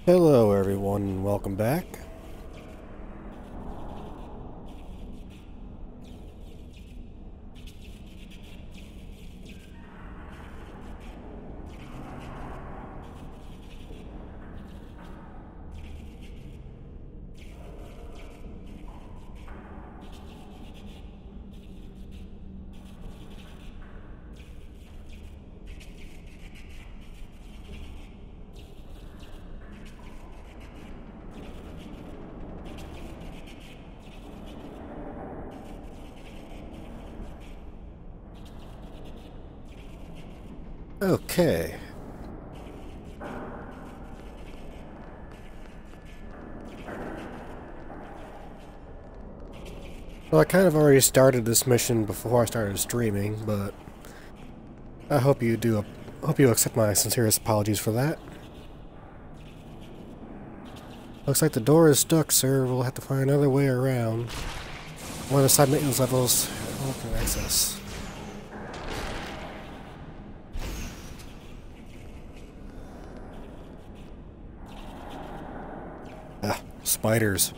Hello everyone and welcome back. Okay. Well, I kind of already started this mission before I started streaming, but I hope you accept my sincerest apologies for that. Looks like the door is stuck, sir. We'll have to find another way around. One of the side maintenance levels open access. Ah, spiders.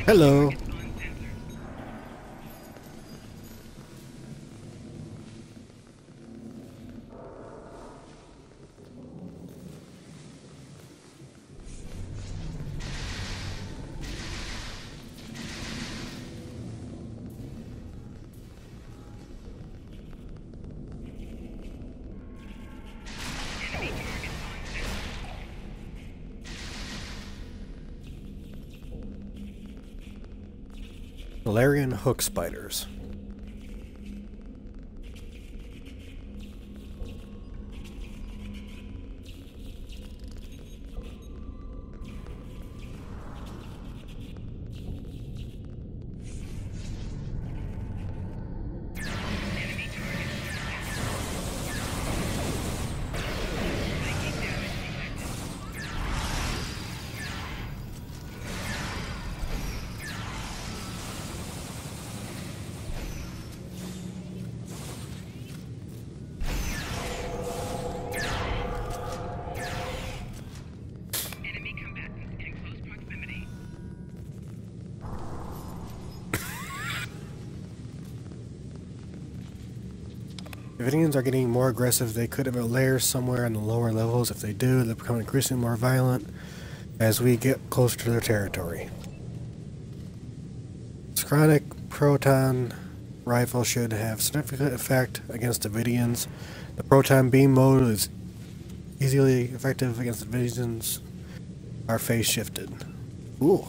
Hello. Valerian hook spiders. If Indians are getting more aggressive, they could have a lair somewhere in the lower levels. If they do, they'll become increasingly more violent as we get closer to their territory. Chronic proton rifle should have significant effect against Davidians. The proton beam mode is easily effective against Davidians. Our phase shifted. Ooh.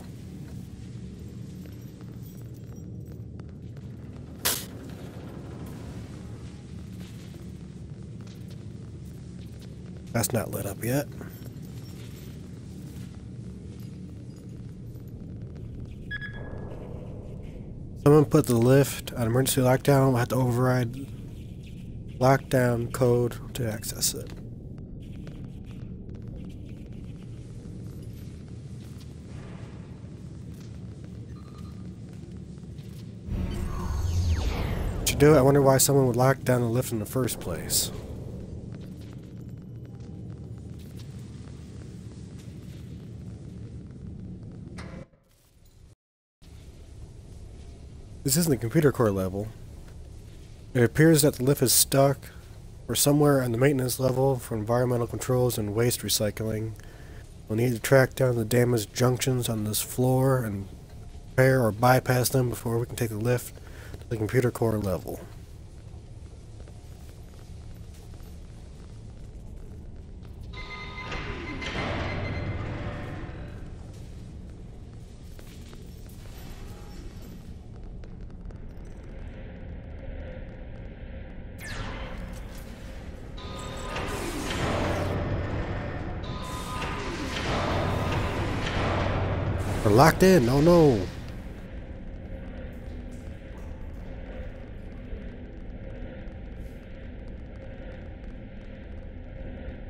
That's not lit up yet. Someone put the lift on emergency lockdown. We'll have to override lockdown code to access it. To do it, I wonder why someone would lock down the lift in the first place. This isn't the computer core level. It appears that the lift is stuck or somewhere on the maintenance level for environmental controls and waste recycling. We'll need to track down the damaged junctions on this floor and repair or bypass them before we can take the lift to the computer core level. We're locked in. Oh no.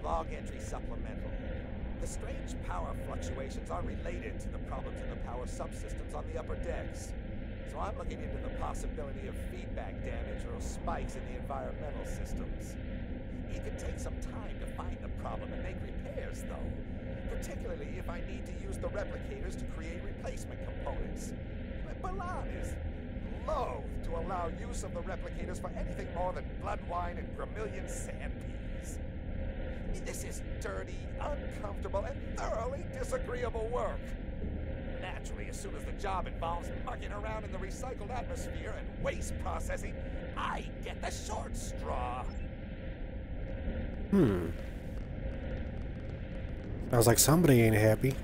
Log entry supplemental. The strange power fluctuations are related to the problems in the power subsystems on the upper decks. So I'm looking into the possibility of feedback damage or spikes in the environmental systems. It could take some time to find the problem and make repairs, though. Particularly if I need to use the replicators to create replacement components. But Balan is loath to allow use of the replicators for anything more than blood wine and Gramillion sandpeas. This is dirty, uncomfortable, and thoroughly disagreeable work. Naturally, as soon as the job involves mucking around in the recycled atmosphere and waste processing, I get the short straw. Sounds like somebody ain't happy.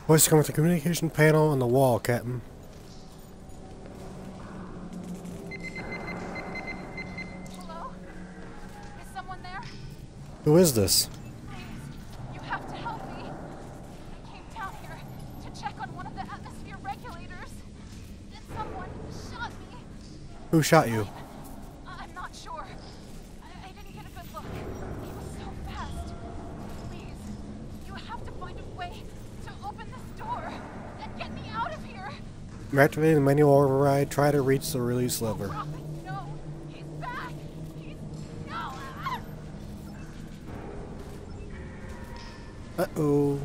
Voice coming from the communication panel on the wall, Captain. Hello? Is someone there? Who is this? Please, you have to help me. I came down here to check on one of the atmosphere regulators. And someone shot me. Who shot you? I'm not sure. I didn't get a good look. He was so fast. Please, you have to find a way to open this door and get me out of here. Activating the manual override. Try to reach the release lever. No, he's back. No. Uh-oh.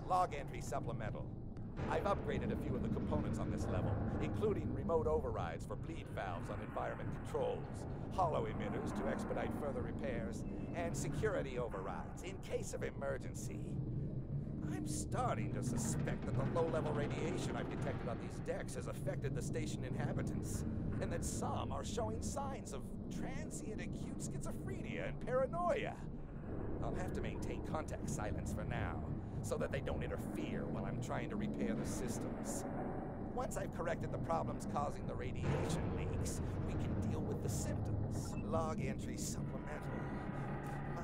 Log entry supplemental. I've upgraded a few of the components on this level, including remote overrides for bleed valves on environment controls, hollow emitters to expedite further repairs, and security overrides in case of emergency. I'm starting to suspect that the low-level radiation I've detected on these decks has affected the station inhabitants, and that some are showing signs of transient acute schizophrenia and paranoia. I'll have to maintain contact silence for now, so that they don't interfere while I'm trying to repair the systems. Once I've corrected the problems causing the radiation leaks, we can deal with the symptoms. Log entry supplemental.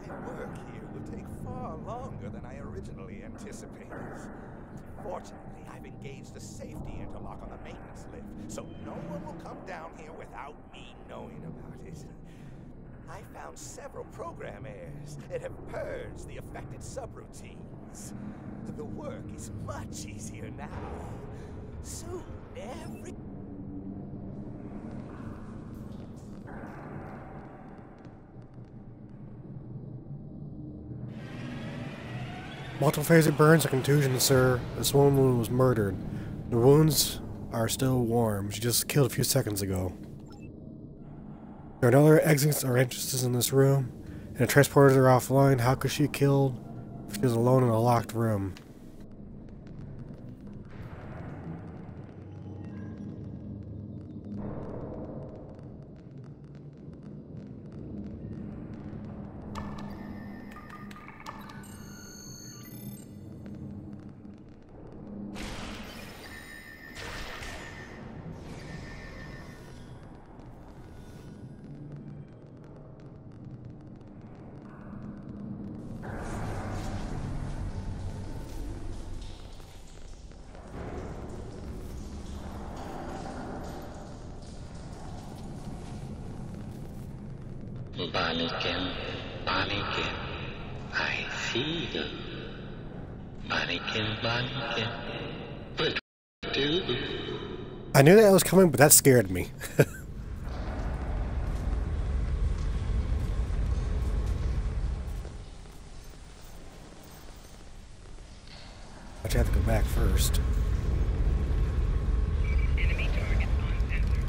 My work here will take far longer than I originally anticipated. Fortunately, I've engaged a safety interlock on the maintenance lift, so no one will come down here without me knowing about it. I found several program errors that have purged the affected subroutines. The work is much easier now. Soon, every... Multiple-phasic burns and contusions, sir. This woman was murdered. The wounds are still warm. She just killed a few seconds ago. There are no other exits or entrances in this room, and the transporters are offline. How could she have killed She was alone in a locked room. Mannequin, mannequin, I see you. Mannequin, mannequin, but do. I knew that was coming, but that scared me. But you have to go back first. Enemy target on sensor.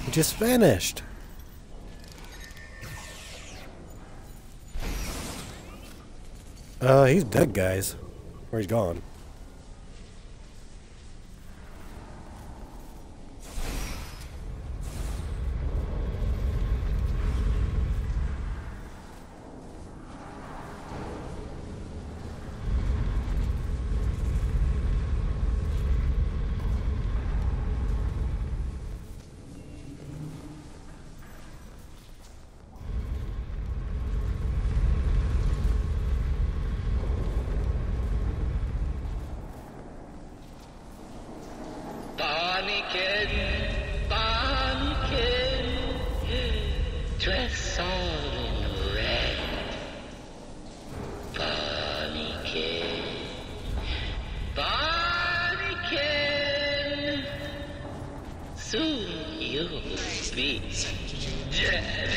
He just vanished. He's dead, guys. Or he's gone. Dress all in red. Barneykin. Barneykin. Soon you'll be dead.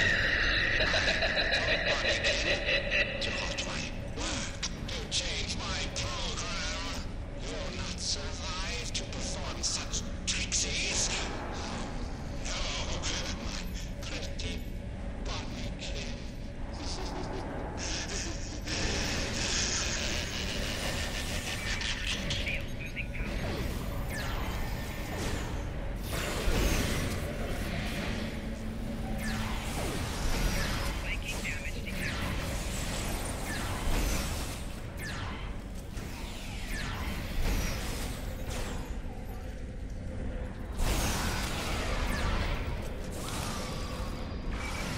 Do not my work. Change my program. You'll not survive to perform such trixies. No, my pretty Barneykin. Shield losing power. Flanking damage detected.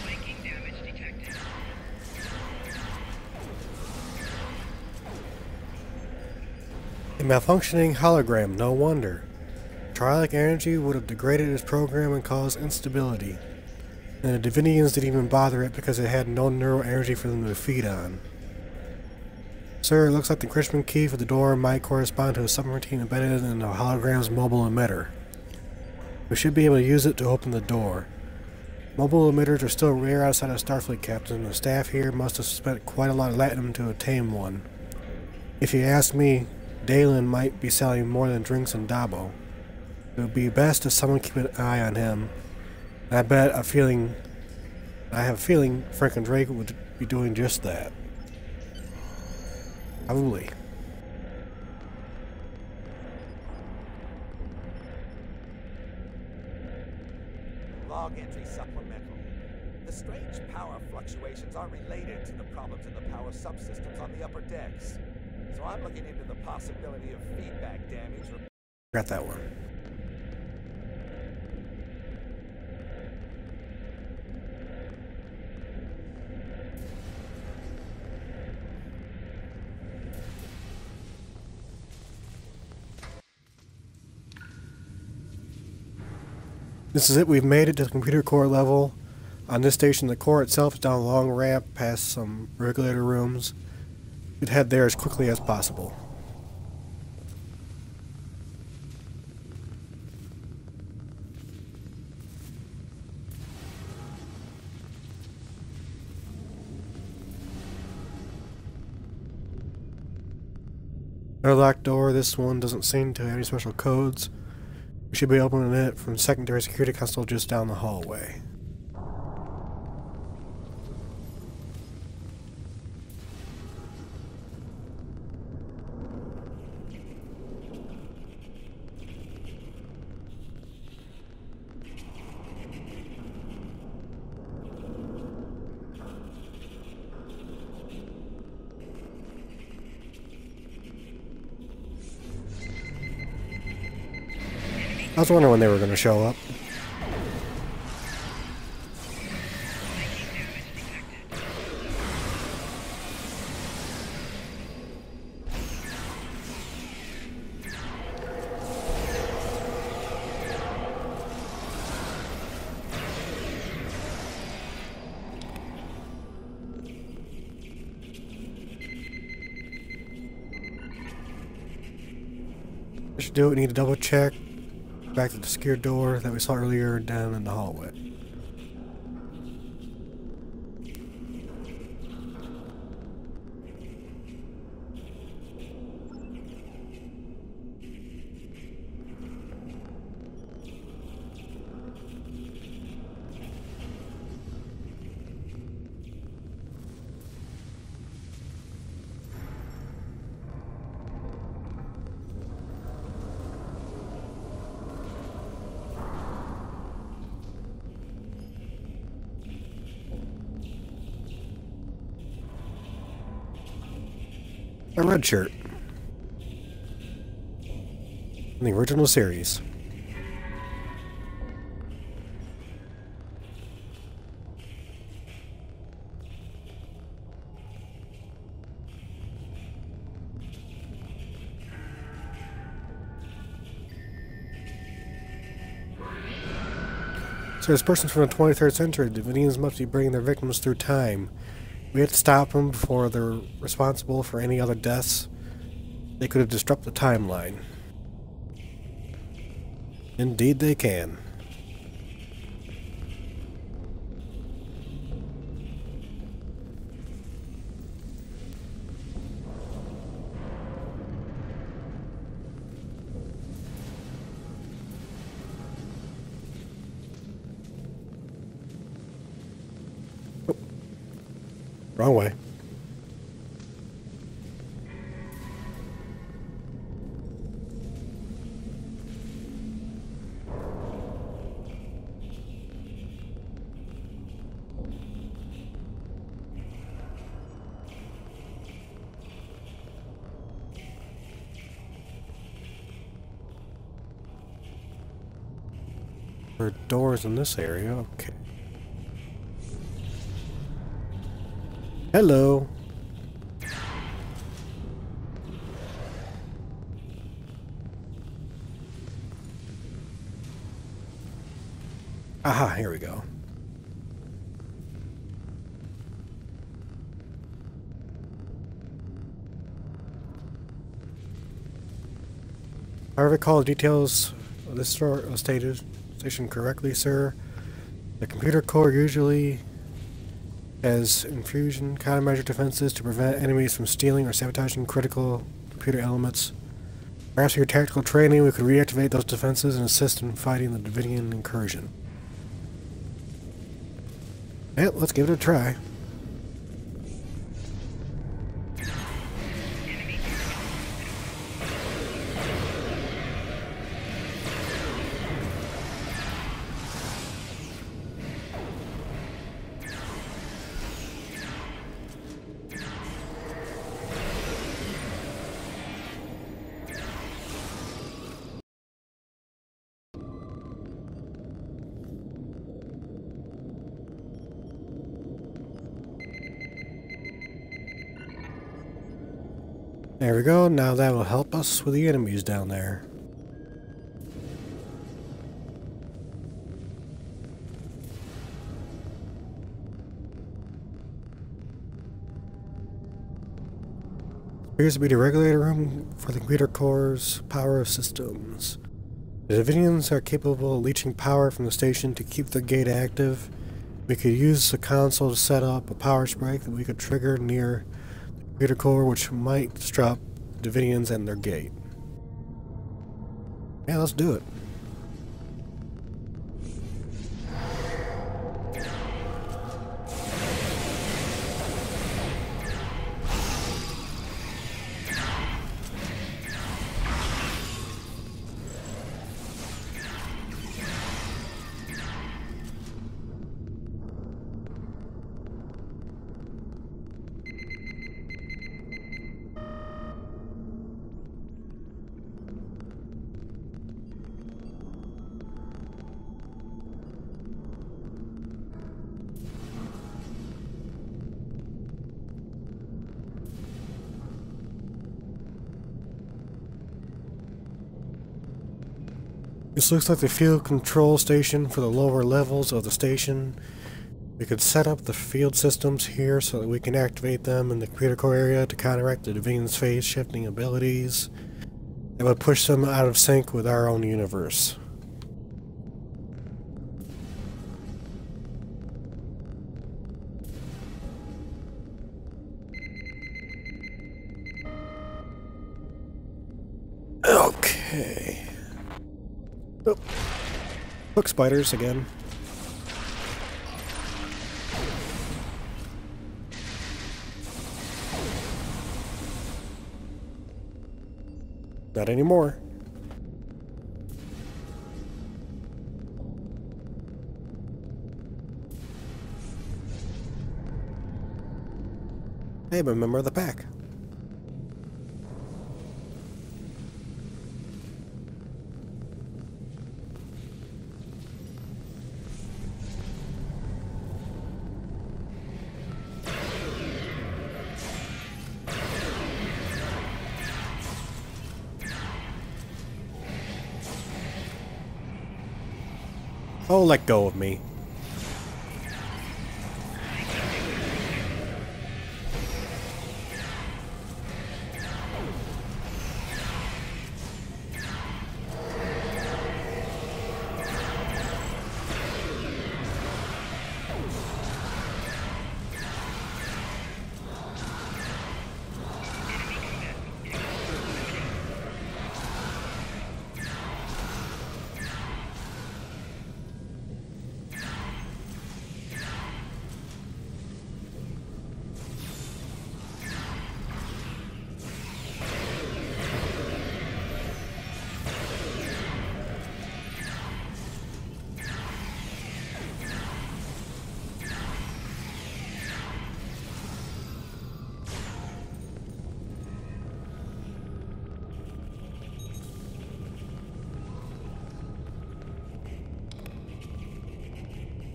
Flanking damage detected. A malfunctioning hologram, no wonder. Trialic energy would have degraded its program and caused instability. And the Divinians didn't even bother it because it had no neural energy for them to feed on. Sir, it looks like the encryption key for the door might correspond to a subroutine embedded in the hologram's mobile emitter. We should be able to use it to open the door. Mobile emitters are still rare outside of Starfleet, Captain. The staff here must have spent quite a lot of latinum to obtain one. If you ask me, Dalen might be selling more than drinks in Dabo. It would be best if someone keep an eye on him. And I have a feeling Frank and Drake would be doing just that. Probably. Log entry supplemental. The strange power fluctuations are related to the problems in the power subsystems on the upper decks. So I'm looking into the possibility of feedback damage. Got that one. This is it. We've made it to the computer core level. On this station, the core itself is down a long ramp past some regulator rooms. We'd head there as quickly as possible. Another locked door. This one doesn't seem to have any special codes. We should be opening it from the secondary security console just down the hallway. I was wondering when they were going to show up. I should do it. We need to double check. Back to the secured door that we saw earlier down in the hallway. A red shirt. In the original series. So this person's from the 23rd century. The Venetians must be bringing their victims through time. We have to stop them before they're responsible for any other deaths. They could have disrupted the timeline. Indeed they can. Wrong way. There are doors in this area. Okay. Hello. Aha, here we go. I recall the details of this station correctly, sir. The computer core usually has infusion countermeasure defenses to prevent enemies from stealing or sabotaging critical computer elements. Perhaps with your tactical training, we could reactivate those defenses and assist in fighting the Davidian incursion. Yeah, let's give it a try. There we go, now that will help us with the enemies down there. Appears to be the regulator room for the computer core's power systems. The Davidians are capable of leeching power from the station to keep the gate active. We could use the console to set up a power spike that we could trigger near computer core, which might disrupt the Davidians and their gate. Yeah, let's do it. This looks like the field control station for the lower levels of the station. We could set up the field systems here so that we can activate them in the computer core area to counteract the Davidians' phase shifting abilities. That would push them out of sync with our own universe. Okay. Oh. Look, spiders again. Not anymore. Hey, I'm a member of the pack. Oh, let go of me.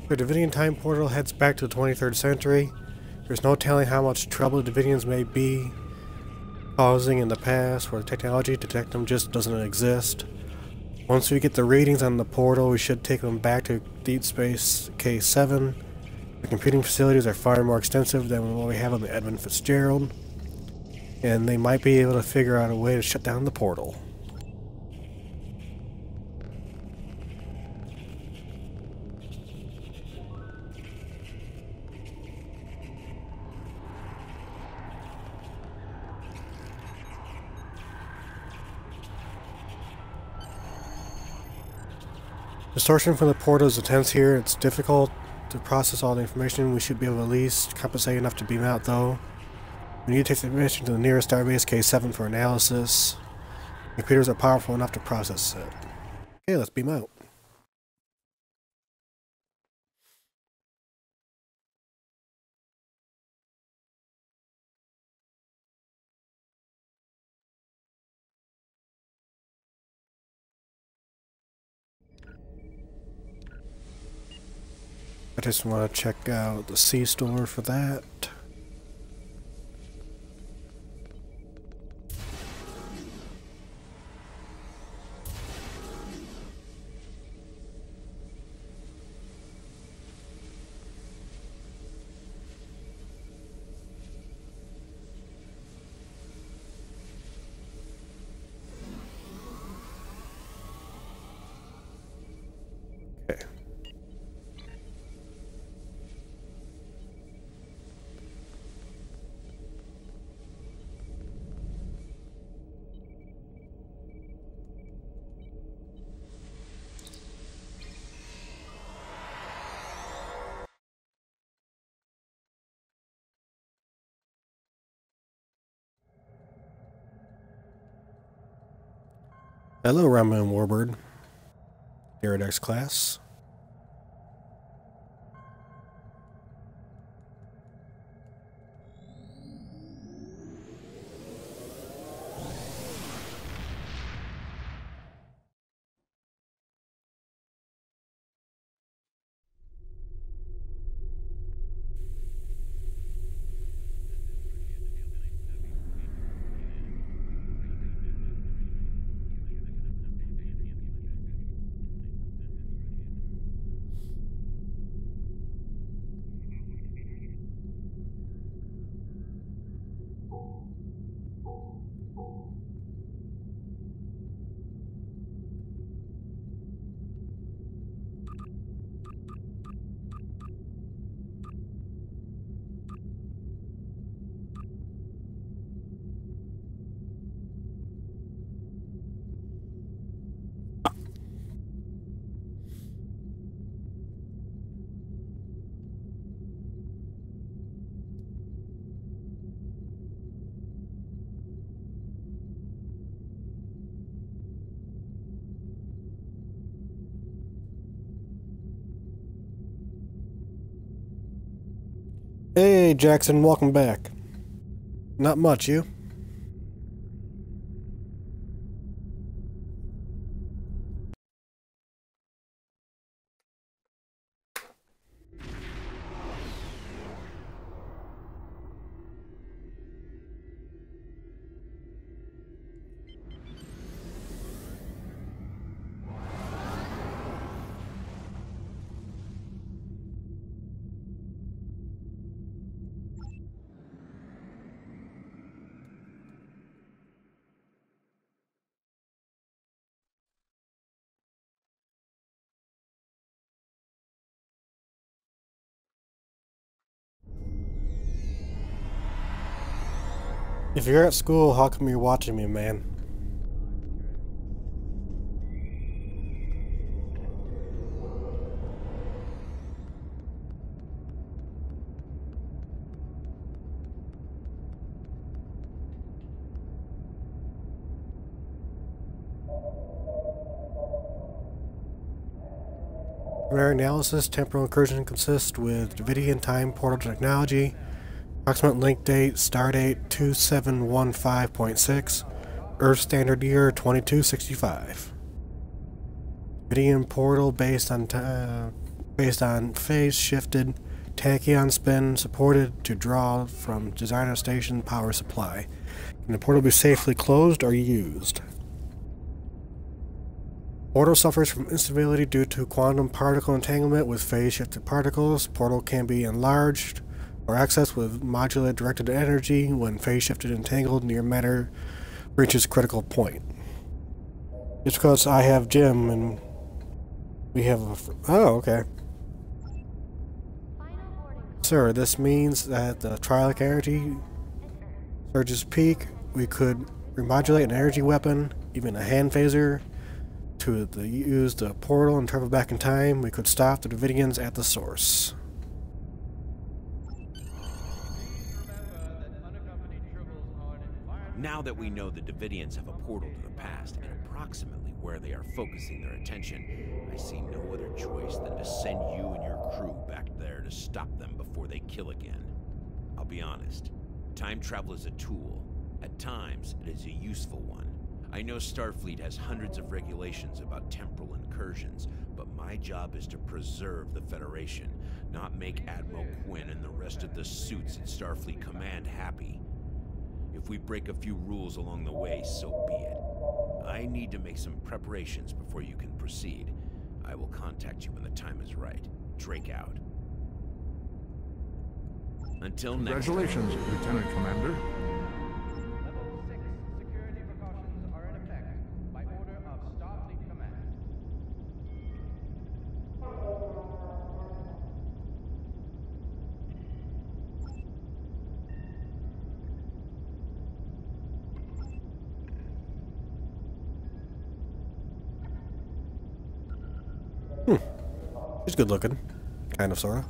The Davidian time portal heads back to the 23rd century. There's no telling how much trouble the Davidians may be causing in the past, where the technology to detect them just doesn't exist. Once we get the readings on the portal, we should take them back to Deep Space K7. The computing facilities are far more extensive than what we have on the Edmund Fitzgerald, and they might be able to figure out a way to shut down the portal. Distortion from the portal is intense here. It's difficult to process all the information. We should be able to at least compensate enough to beam out, though. We need to take the information to the nearest starbase K7 for analysis. Computers are powerful enough to process it. Okay, let's beam out. I just want to check out the C-store for that. Okay. Hello, Rama and Warbird. Iradex class. Hey, Jackson, welcome back. Not much, you? If you're at school, how come you're watching me, man? Primary analysis, temporal incursion consists with Davidian time portal technology. Approximate link date, stardate 2715.6, Earth Standard Year 2265. Davidian portal based on phase shifted tachyon spin supported to draw from designer station power supply. Can the portal be safely closed or used? Portal suffers from instability due to quantum particle entanglement with phase-shifted particles. Portal can be enlarged or accessed with modulated directed energy when phase-shifted entangled near matter reaches critical point. It's because I have Jim and we have a... Oh, okay. Sir, this means that the trialic energy surges peak. We could remodulate an energy weapon, even a hand phaser, to use the portal and travel back in time, we could stop the Davidians at the source. Now that we know the Davidians have a portal to the past and approximately where they are focusing their attention, I see no other choice than to send you and your crew back there to stop them before they kill again. I'll be honest, time travel is a tool. At times, it is a useful one. I know Starfleet has hundreds of regulations about temporal incursions, but my job is to preserve the Federation, not make Admiral Quinn and the rest of the suits at Starfleet Command happy. If we break a few rules along the way, so be it. I need to make some preparations before you can proceed. I will contact you when the time is right. Drake out. Until next time. Congratulations, Lieutenant Commander. Level 6 security precautions are in effect by order of Starfleet Command. He's good looking. Kind of, sorta.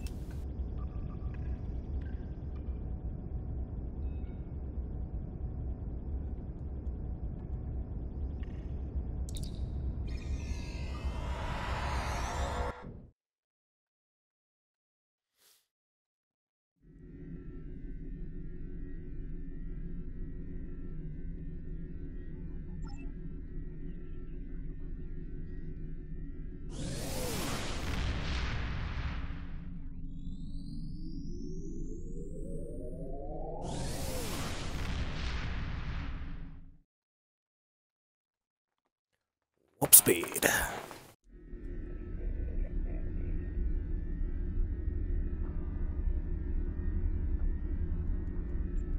Warp speed.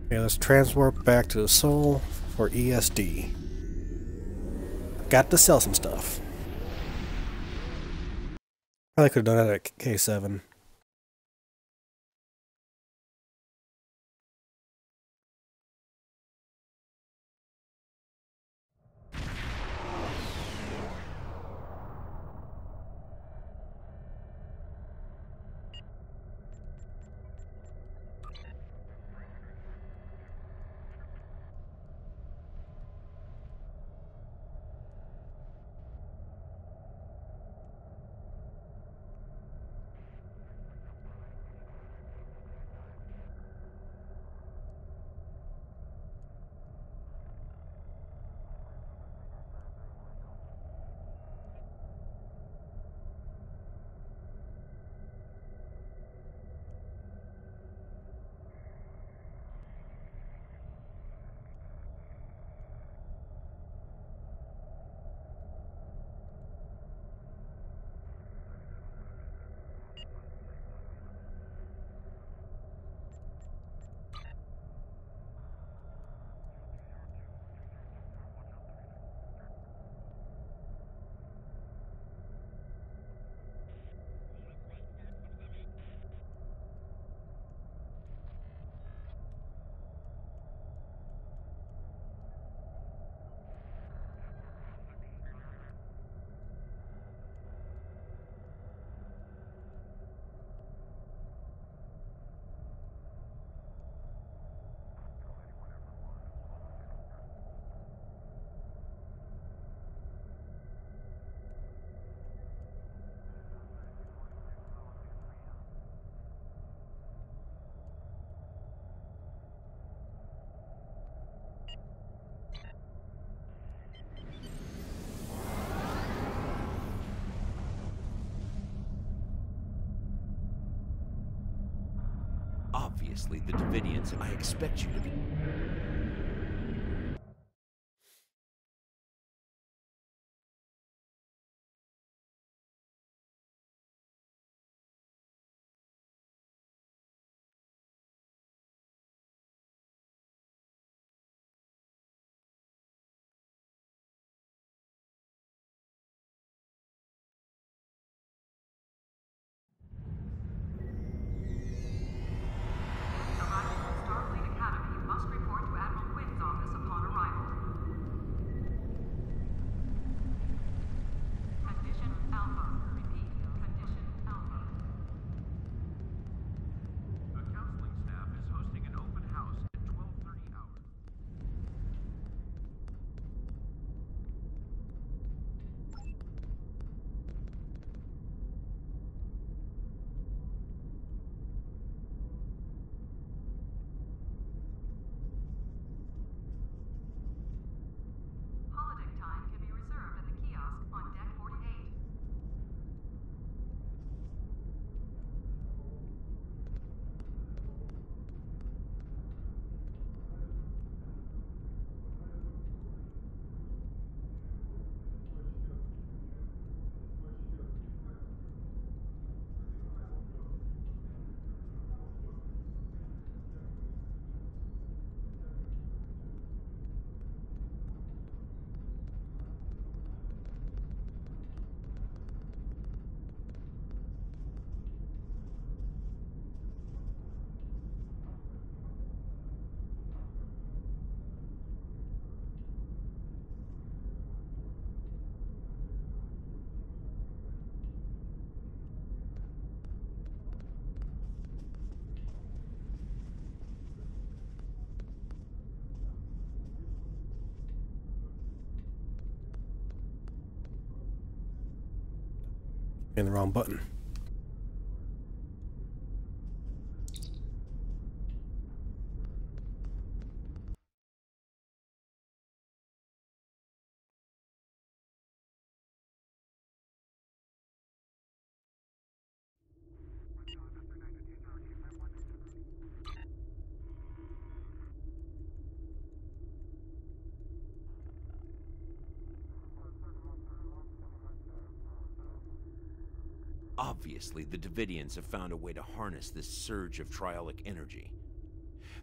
Okay, let's transwarp back to the Sol for ESD. Got to sell some stuff. Probably could have done that at K7. Obviously, the Davidians, I expect you to be... Starfleet Academy must report to Admiral hitting the wrong button. Obviously, the Davidians have found a way to harness this surge of triolic energy.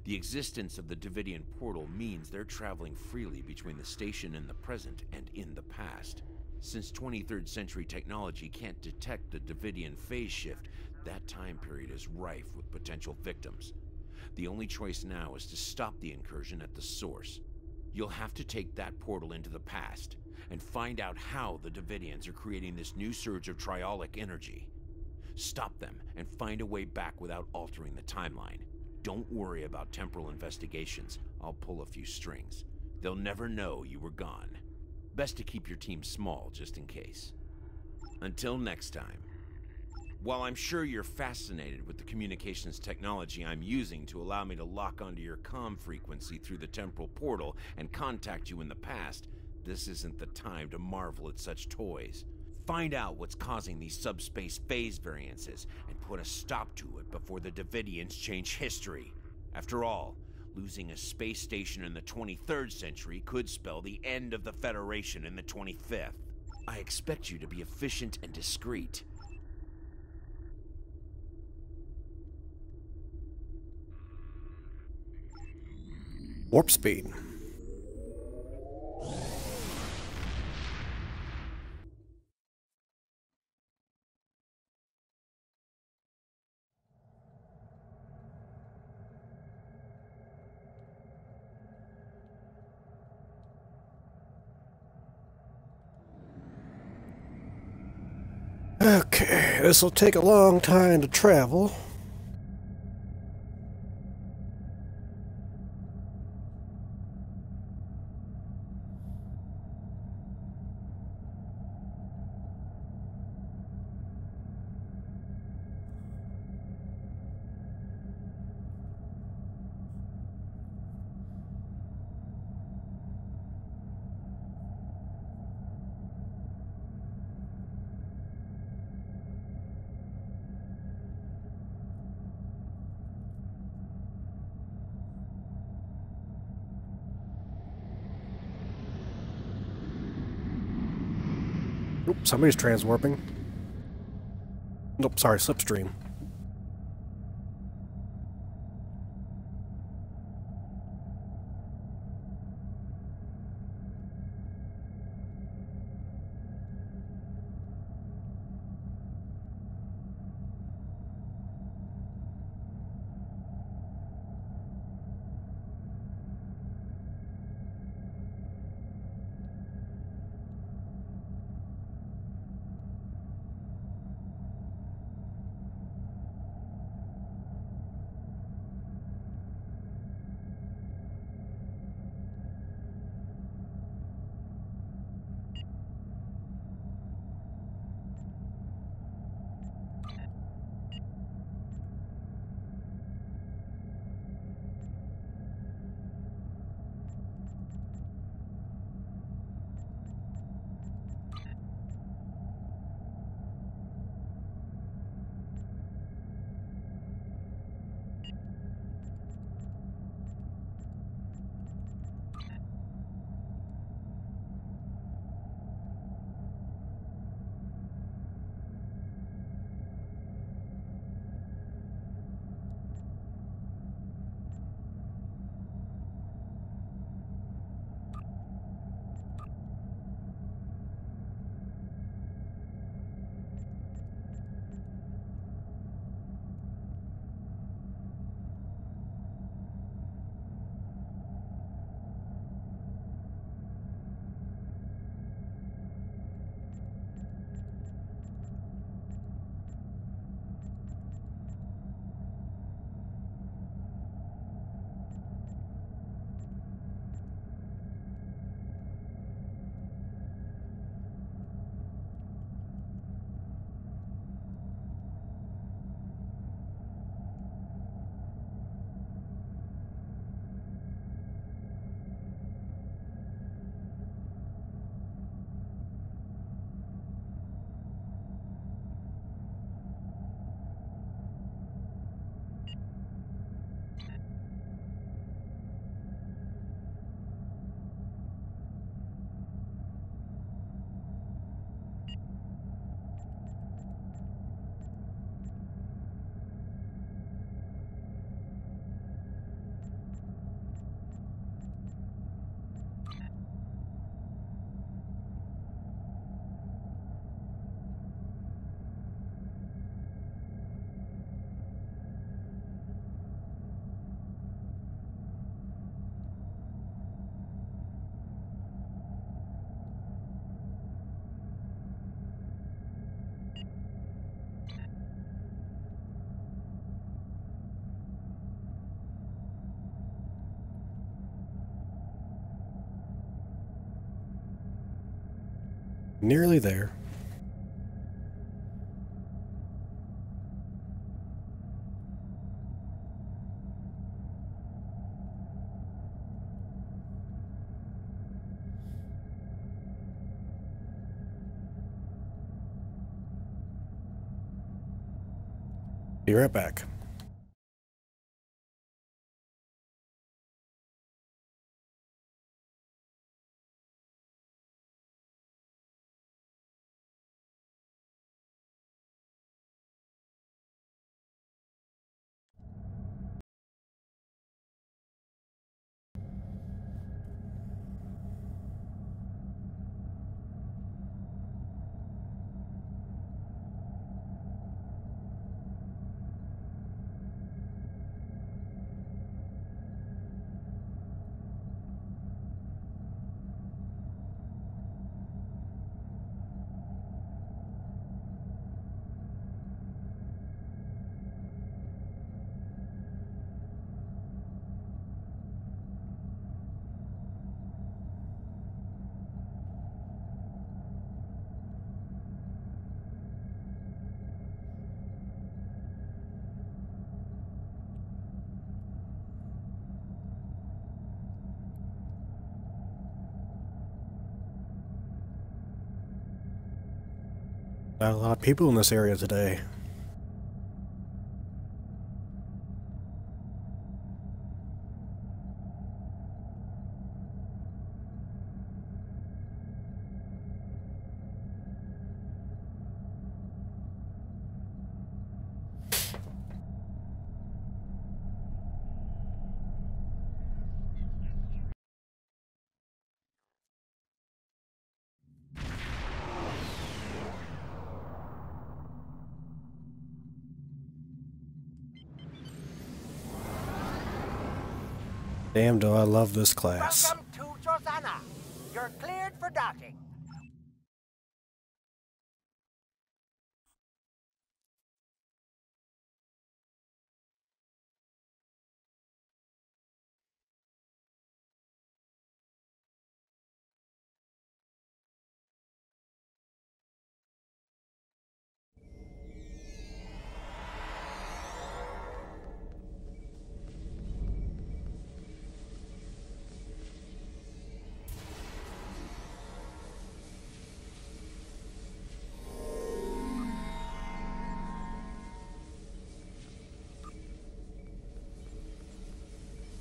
The existence of the Davidian portal means they're traveling freely between the station in the present and in the past. Since 23rd century technology can't detect the Davidian phase shift, that time period is rife with potential victims. The only choice now is to stop the incursion at the source. You'll have to take that portal into the past and find out how the Davidians are creating this new surge of triolic energy. Stop them and find a way back without altering the timeline. Don't worry about temporal investigations. I'll pull a few strings. They'll never know you were gone. Best to keep your team small just in case. Until next time. While I'm sure you're fascinated with the communications technology I'm using to allow me to lock onto your comm frequency through the temporal portal and contact you in the past, this isn't the time to marvel at such toys. Find out what's causing these subspace phase variances and put a stop to it before the Davidians change history. After all, losing a space station in the 23rd century could spell the end of the Federation in the 25th. I expect you to be efficient and discreet. Warp speed. Okay, this will take a long time to travel. Oop, somebody's transwarping. Nope, sorry, slipstream. Nearly there. Be right back. Not a lot of people in this area today. Damn, do I love this class. Welcome to Josana. You're cleared for docking.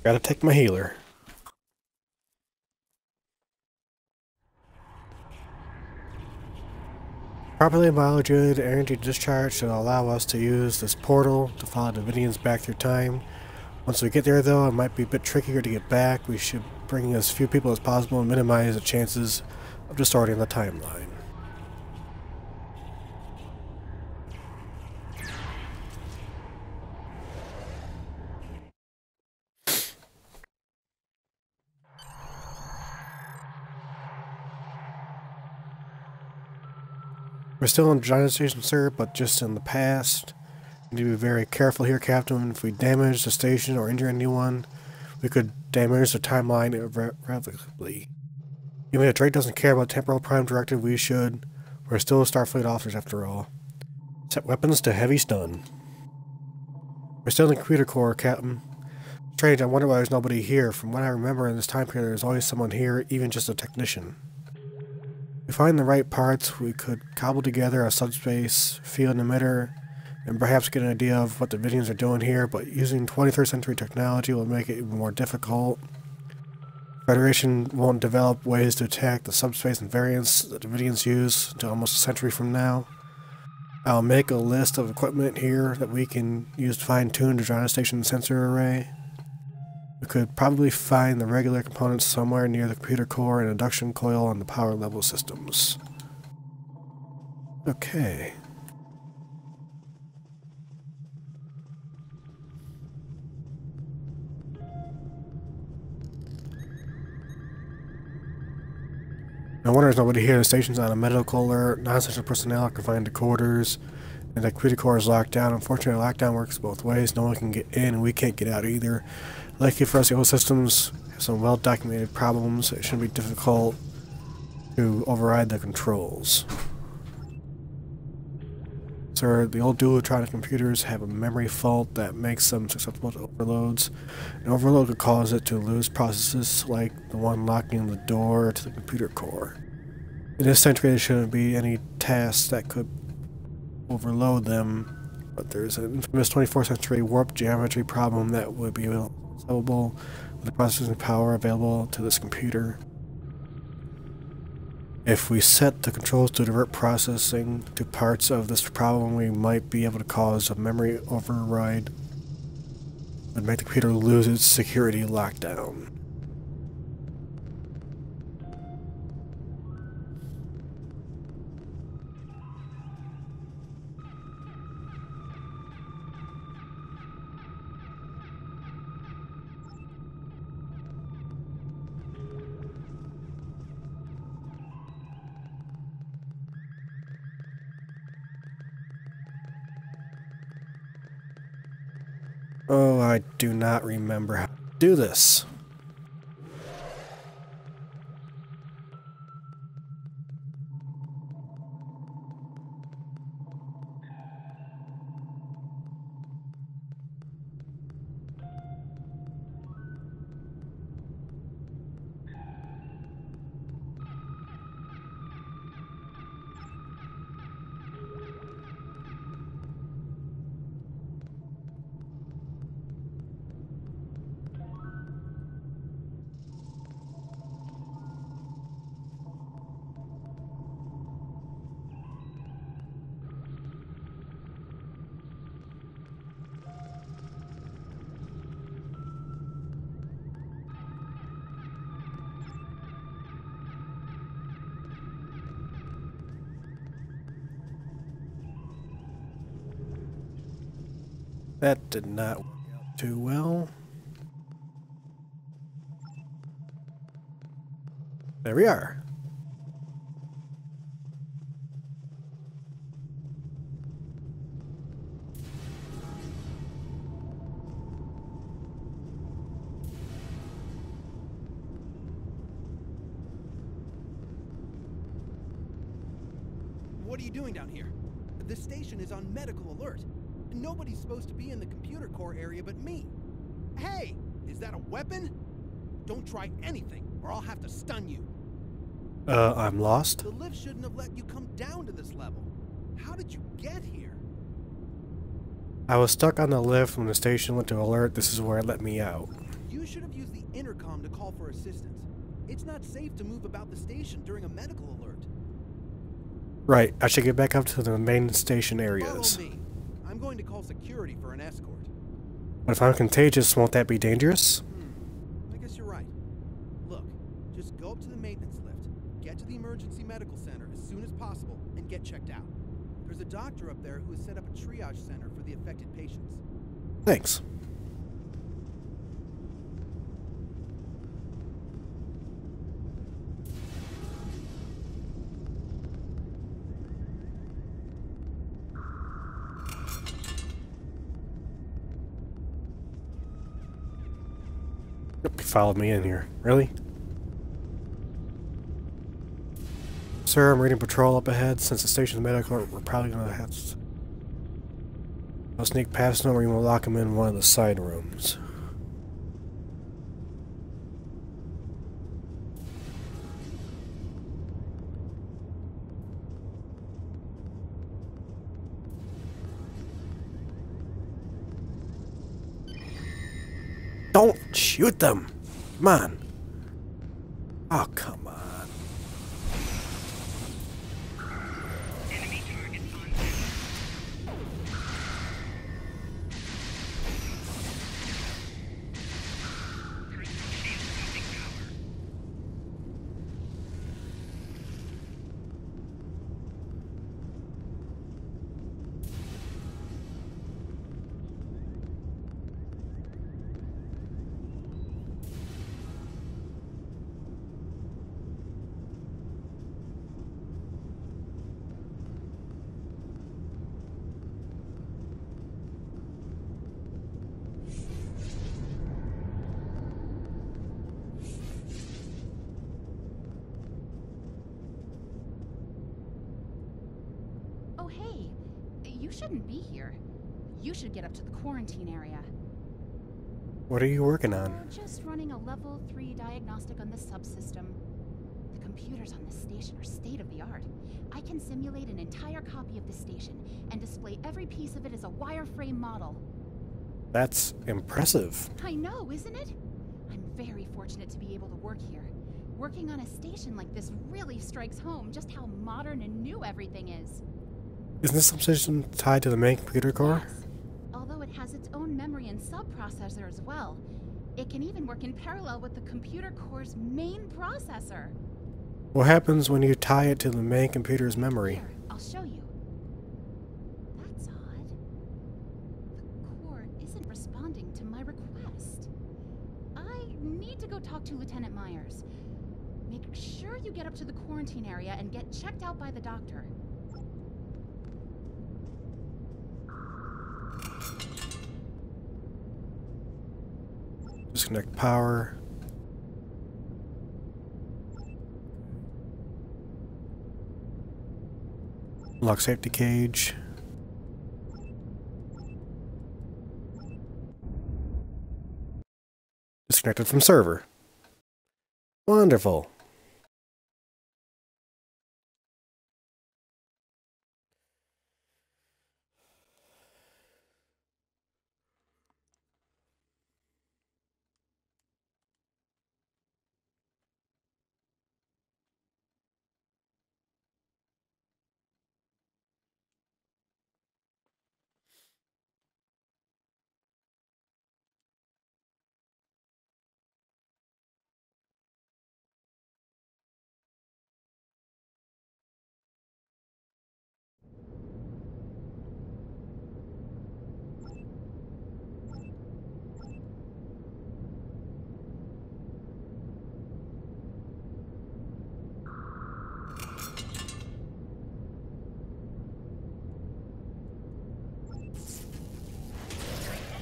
Gotta take my healer. Properly biological energy discharge should allow us to use this portal to follow the Vidians back through time. Once we get there though, it might be a bit trickier to get back. We should bring as few people as possible and minimize the chances of distorting the timeline. We're still in Giant Station, sir, but just in the past. We need to be very careful here, Captain. If we damage the station or injure anyone, we could damage the timeline irrevocably. Even if Drake doesn't care about Temporal Prime Directive, we should. We're still Starfleet officers after all. Set weapons to heavy stun. We're still in the computer core, Captain. Strange, I wonder why there's nobody here. From what I remember in this time period, there's always someone here, even just a technician. If we find the right parts, we could cobble together a subspace field emitter and perhaps get an idea of what the Vidians are doing here, but using 23rd century technology will make it even more difficult. Federation won't develop ways to attack the subspace and variants that the Vidians use until almost a century from now. I'll make a list of equipment here that we can use to fine-tune the Giant Station sensor array. We could probably find the regular components somewhere near the computer core and induction coil and the power level systems. Okay. No wonder there's nobody here. The station's on a medical alert. Non-essential personnel are confined to quarters. And the computer core is locked down. Unfortunately, lockdown works both ways. No one can get in and we can't get out either. Lucky for us, the old systems have some well-documented problems. It shouldn't be difficult to override the controls. Sir, the old Duotronic computers have a memory fault that makes them susceptible to overloads. An overload could cause it to lose processes like the one locking the door to the computer core. In this century, there shouldn't be any tasks that could overload them, but there's an infamous 24th century warp geometry problem that would be solvable with the processing power available to this computer. If we set the controls to divert processing to parts of this problem, we might be able to cause a memory override and make the computer lose its security lockdown. Oh, I do not remember how to do this. That did not work out too well. There we are. What are you doing down here? This station is on medical alert. Nobody's supposed to be in the computer core area but me. Hey, is that a weapon? Don't try anything, or I'll have to stun you. I'm lost. The lift shouldn't have let you come down to this level. How did you get here? I was stuck on the lift when the station went to alert. This is where it let me out. You should have used the intercom to call for assistance. It's not safe to move about the station during a medical alert. Right, I should get back up to the main station areas. Follow me. I'm going to call security for an escort. But if I'm contagious, won't that be dangerous? I guess you're right. Look, just go up to the maintenance lift, get to the emergency medical center as soon as possible, and get checked out. There's a doctor up there who has set up a triage center for the affected patients. Thanks. Yep, he followed me in here. Really? Sir, I'm reading patrol up ahead. Since the station's medical, we're probably gonna have to... I'll sneak past him or you will lock him in one of the side rooms. Don't shoot them! Come on! Oh, come on. Enemy targets on Personal shield losing power. shouldn't be here. You should get up to the quarantine area. What are you working on? Oh, just running a level 3 diagnostic on the subsystem. The computers on this station are state-of-the-art. I can simulate an entire copy of the station and display every piece of it as a wireframe model. That's impressive. I know, isn't it? I'm very fortunate to be able to work here. Working on a station like this really strikes home just how modern and new everything is. Isn't this subsystem tied to the main computer core? Yes. Although it has its own memory and subprocessor as well. It can even work in parallel with the computer core's main processor. What happens when you tie it to the main computer's memory? Here, I'll show you. That's odd. The core isn't responding to my request. I need to go talk to Lieutenant Myers. Make sure you get up to the quarantine area and get checked out by the doctor. Disconnect power. Lock safety cage. Disconnected from server. Wonderful.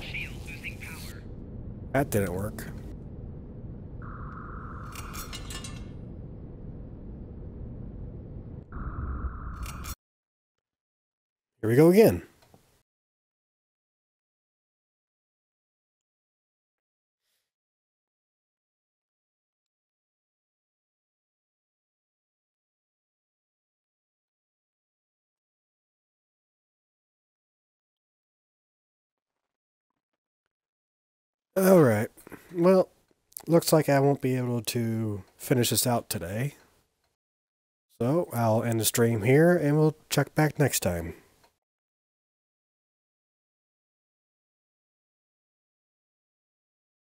Shield losing power. That didn't work. Here we go again. Alright, well, looks like I won't be able to finish this out today. So, I'll end the stream here, and we'll check back next time.